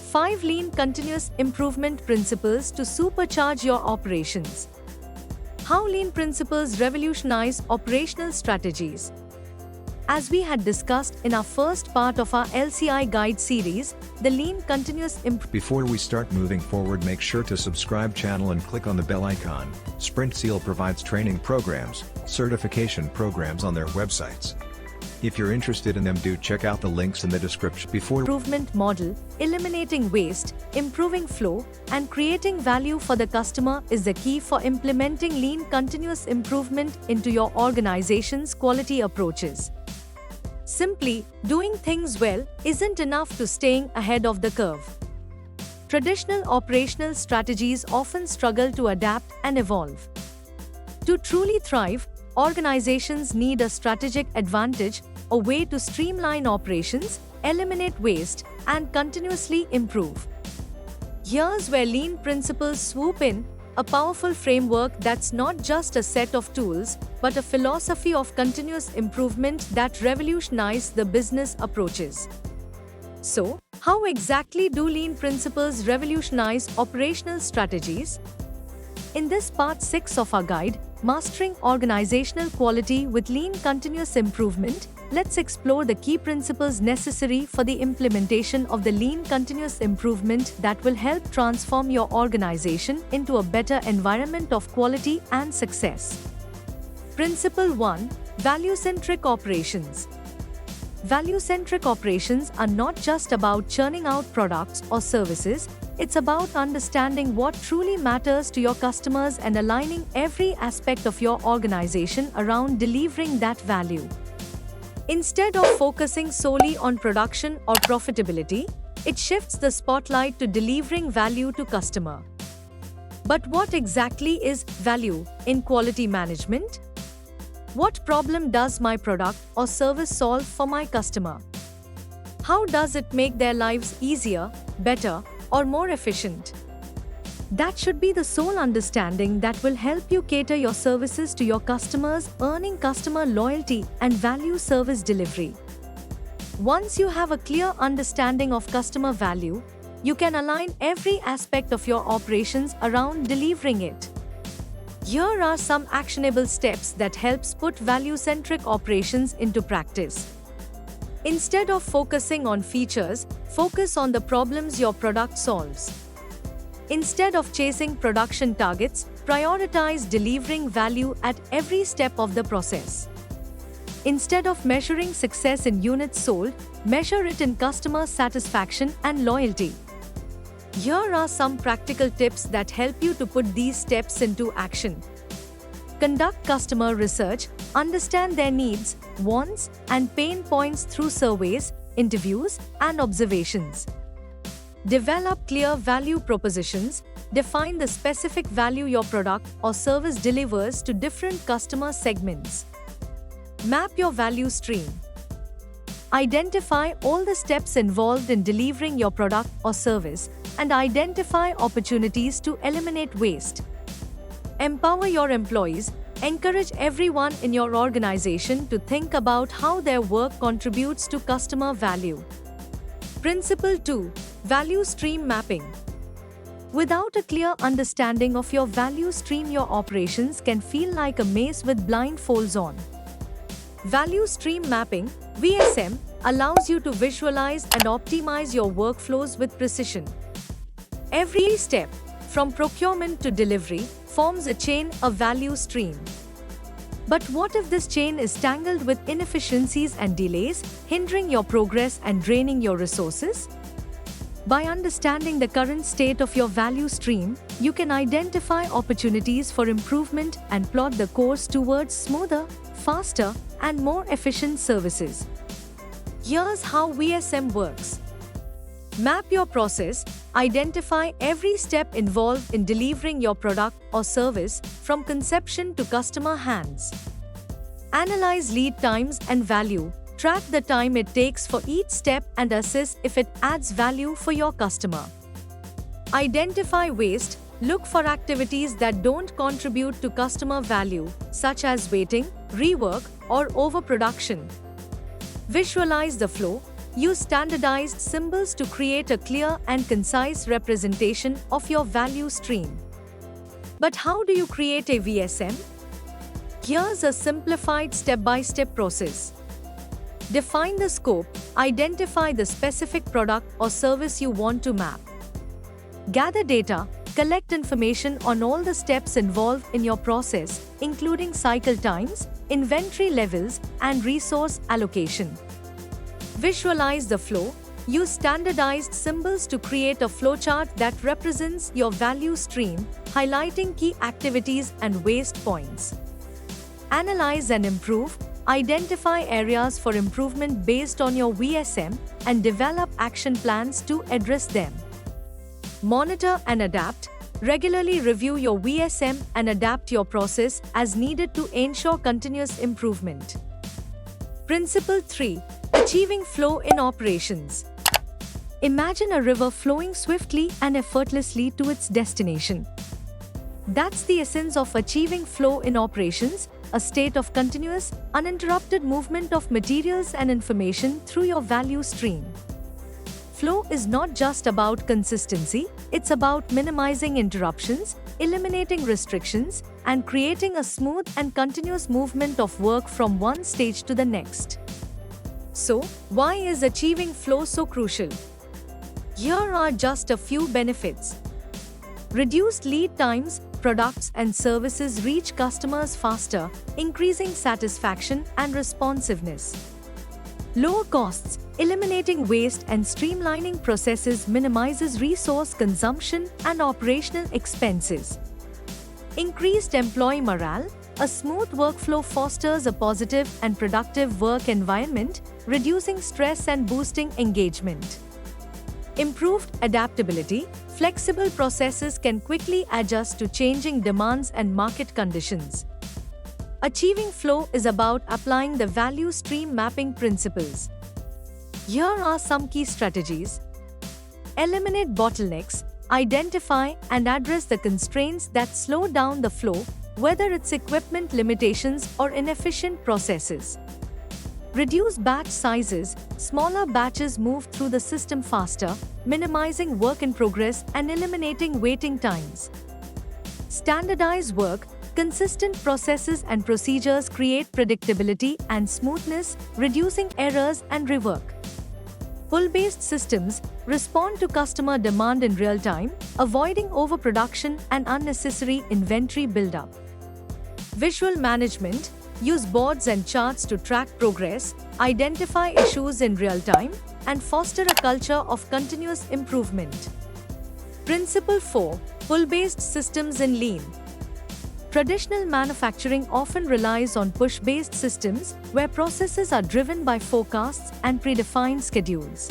5 Lean Continuous Improvement Principles to supercharge your operations. How Lean principles revolutionize operational strategies. As we had discussed in our first part of our LCI guide series, the Lean Continuous Improvement. Before we start moving forward, make sure to subscribe channel and click on the bell icon. SprintSeal provides training programs, certification programs on their websites. If you're interested in them, do check out the links in the description. Improvement model, eliminating waste, improving flow, and creating value for the customer is the key for implementing Lean Continuous Improvement into your organization's quality approaches. Simply doing things well isn't enough to staying ahead of the curve. Traditional operational strategies often struggle to adapt and evolve. To truly thrive, organizations need a strategic advantage, a way to streamline operations, eliminate waste, and continuously improve. Here's where Lean principles swoop in, a powerful framework that's not just a set of tools, but a philosophy of continuous improvement that revolutionizes the business approaches. So, how exactly do Lean principles revolutionize operational strategies? In this part 6 of our guide, Mastering Organizational Quality with Lean Continuous Improvement, let's explore the key principles necessary for the implementation of the Lean Continuous Improvement that will help transform your organization into a better environment of quality and success. Principle 1. Value-centric operations. Value-centric operations are not just about churning out products or services, it's about understanding what truly matters to your customers and aligning every aspect of your organization around delivering that value. Instead of focusing solely on production or profitability, it shifts the spotlight to delivering value to customer. But what exactly is value in quality management? What problem does my product or service solve for my customer? How does it make their lives easier, better, or more efficient? That should be the sole understanding that will help you cater your services to your customers, earning customer loyalty and value service delivery. Once you have a clear understanding of customer value, you can align every aspect of your operations around delivering it. Here are some actionable steps that helps put value-centric operations into practice. Instead of focusing on features, focus on the problems your product solves. Instead of chasing production targets, prioritize delivering value at every step of the process. Instead of measuring success in units sold, measure it in customer satisfaction and loyalty. Here are some practical tips that help you to put these steps into action. Conduct customer research, understand their needs, wants, and pain points through surveys, interviews, and observations. Develop clear value propositions, define the specific value your product or service delivers to different customer segments. Map your value stream. Identify all the steps involved in delivering your product or service and identify opportunities to eliminate waste. Empower your employees. Encourage everyone in your organization to think about how their work contributes to customer value. Principle 2. Value stream mapping. Without a clear understanding of your value stream, your operations can feel like a maze with blindfolds on. Value stream mapping, VSM, allows you to visualize and optimize your workflows with precision. Every step, from procurement to delivery, forms a chain, a value stream. But what if this chain is tangled with inefficiencies and delays, hindering your progress and draining your resources? By understanding the current state of your value stream, you can identify opportunities for improvement and plot the course towards smoother, faster, and more efficient services. Here's how VSM works. Map your process. Identify every step involved in delivering your product or service from conception to customer hands. Analyze lead times and value. Track the time it takes for each step and assess if it adds value for your customer. Identify waste. Look for activities that don't contribute to customer value, such as waiting, rework, or overproduction. Visualize the flow. Use standardized symbols to create a clear and concise representation of your value stream. But how do you create a VSM? Here's a simplified step-by-step process. Define the scope, identify the specific product or service you want to map. Gather data, collect information on all the steps involved in your process, including cycle times, inventory levels, and resource allocation. Visualize the flow. Use standardized symbols to create a flowchart that represents your value stream, highlighting key activities and waste points. Analyze and improve. Identify areas for improvement based on your VSM and develop action plans to address them. Monitor and adapt. Regularly review your VSM and adapt your process as needed to ensure continuous improvement. Principle 3. Achieving flow in operations. Imagine a river flowing swiftly and effortlessly to its destination. That's the essence of achieving flow in operations, a state of continuous, uninterrupted movement of materials and information through your value stream. Flow is not just about consistency, it's about minimizing interruptions, eliminating restrictions, and creating a smooth and continuous movement of work from one stage to the next. So, why is achieving flow so crucial? Here are just a few benefits. Reduced lead times, products and services reach customers faster, increasing satisfaction and responsiveness. Lower costs, eliminating waste and streamlining processes minimizes resource consumption and operational expenses. Increased employee morale, a smooth workflow fosters a positive and productive work environment, reducing stress and boosting engagement. Improved adaptability, flexible processes can quickly adjust to changing demands and market conditions. Achieving flow is about applying the value stream mapping principles. Here are some key strategies. Eliminate bottlenecks, identify and address the constraints that slow down the flow, whether it's equipment limitations or inefficient processes. Reduce batch sizes, smaller batches move through the system faster, minimizing work in progress and eliminating waiting times. Standardize work, consistent processes and procedures create predictability and smoothness, reducing errors and rework. Pull-based systems respond to customer demand in real time, avoiding overproduction and unnecessary inventory buildup. Visual management, use boards and charts to track progress, identify issues in real time, and foster a culture of continuous improvement. Principle 4. Pull-based systems in Lean. Traditional manufacturing often relies on push-based systems where processes are driven by forecasts and predefined schedules.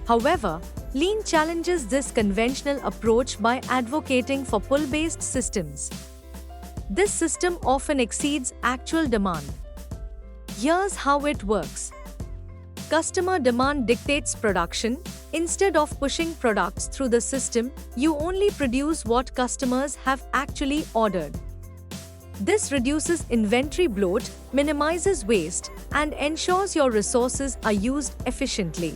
However, Lean challenges this conventional approach by advocating for pull-based systems. This system often exceeds actual demand. Here's how it works. Customer demand dictates production. Instead of pushing products through the system, you only produce what customers have actually ordered. This reduces inventory bloat, minimizes waste, and ensures your resources are used efficiently.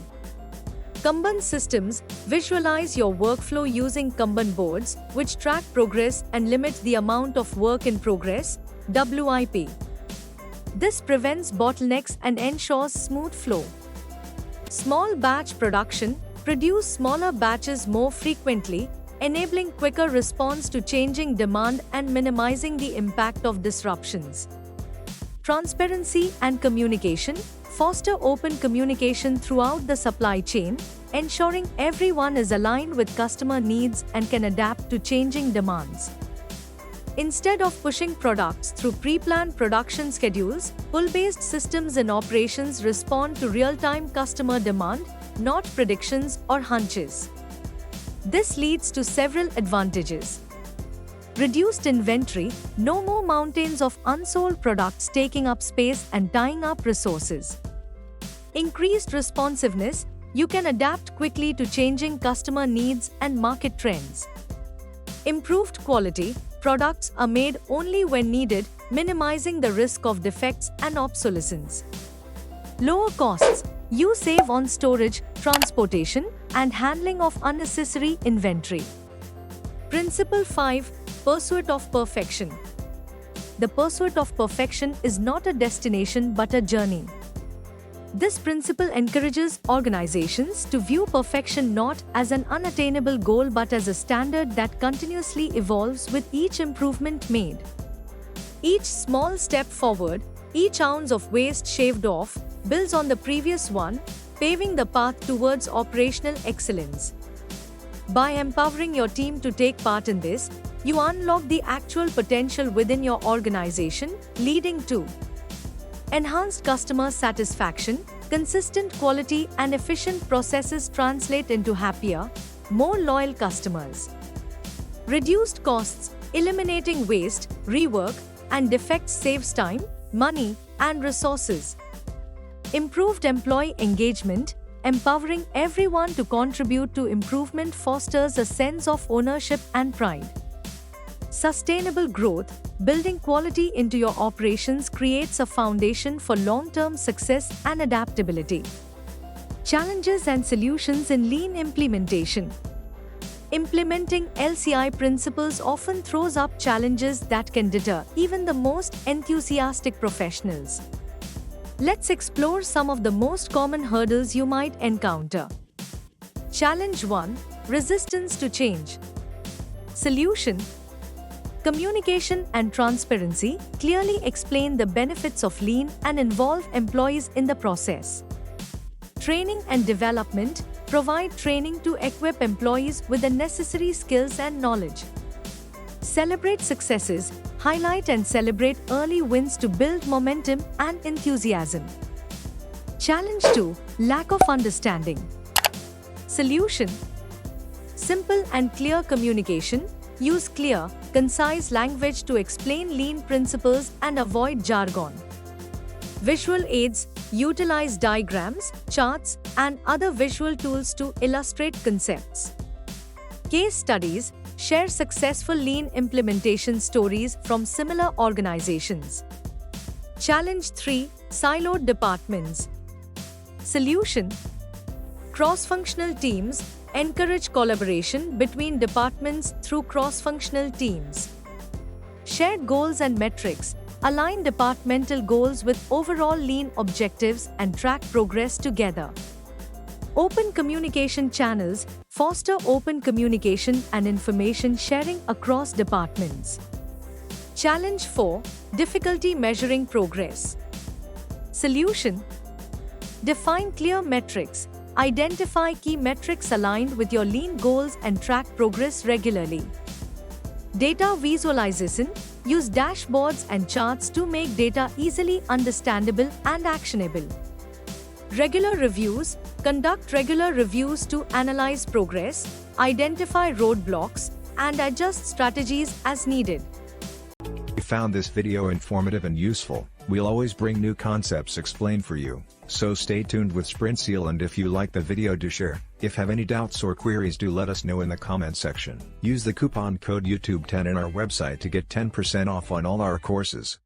Kanban systems visualize your workflow using Kanban boards, which track progress and limit the amount of work in progress, WIP. This prevents bottlenecks and ensures smooth flow. Small batch production, produce smaller batches more frequently, enabling quicker response to changing demand and minimizing the impact of disruptions. Transparency and communication, foster open communication throughout the supply chain, ensuring everyone is aligned with customer needs and can adapt to changing demands. Instead of pushing products through pre-planned production schedules, pull-based systems in operations respond to real-time customer demand, not predictions or hunches. This leads to several advantages. Reduced inventory, no more mountains of unsold products taking up space and tying up resources. Increased responsiveness, you can adapt quickly to changing customer needs and market trends. Improved quality, products are made only when needed, minimizing the risk of defects and obsolescence. Lower costs, You save on storage, transportation, and handling of unnecessary inventory. Principle 5. Pursuit of perfection. The pursuit of perfection is not a destination but a journey. This principle encourages organizations to view perfection not as an unattainable goal but as a standard that continuously evolves with each improvement made. Each small step forward, each ounce of waste shaved off, builds on the previous one, paving the path towards operational excellence. By empowering your team to take part in this, you unlock the actual potential within your organization, leading to enhanced customer satisfaction. Consistent quality and efficient processes translate into happier, more loyal customers. Reduced costs, eliminating waste, rework, and defects saves time, money, and resources. Improved employee engagement, empowering everyone to contribute to improvement fosters a sense of ownership and pride. Sustainable growth, building quality into your operations creates a foundation for long-term success and adaptability. Challenges and solutions in lean implementation. Implementing LCI principles often throws up challenges that can deter even the most enthusiastic professionals. Let's explore some of the most common hurdles you might encounter. Challenge 1. Resistance to change. Solution. Communication and transparency clearly explain the benefits of lean and involve employees in the process. Training and development. Provide training to equip employees with the necessary skills and knowledge. Celebrate successes. Highlight and celebrate early wins to build momentum and enthusiasm. Challenge 2. Lack of understanding. Solution. Simple and clear communication. Use clear, concise language to explain lean principles and avoid jargon. Visual aids. Utilize diagrams, charts, and other visual tools to illustrate concepts. Case studies. Share successful lean implementation stories from similar organizations. Challenge 3. Siloed departments. Solution. Cross-functional teams. Encourage collaboration between departments through cross-functional teams. Shared goals and metrics. Align departmental goals with overall lean objectives and track progress together. Open communication channels. Foster open communication and information sharing across departments. Challenge 4. Difficulty measuring progress. Solution. Define clear metrics. Identify key metrics aligned with your lean goals and track progress regularly. Data visualization. Use dashboards and charts to make data easily understandable and actionable. Regular reviews. Conduct regular reviews to analyze progress, identify roadblocks, and adjust strategies as needed. If you found this video informative and useful, we'll always bring new concepts explained for you, so stay tuned with SprintSeal, and if you like the video, do share. If have any doubts or queries, do let us know in the comment section. Use the coupon code YouTube10 in our website to get 10% off on all our courses.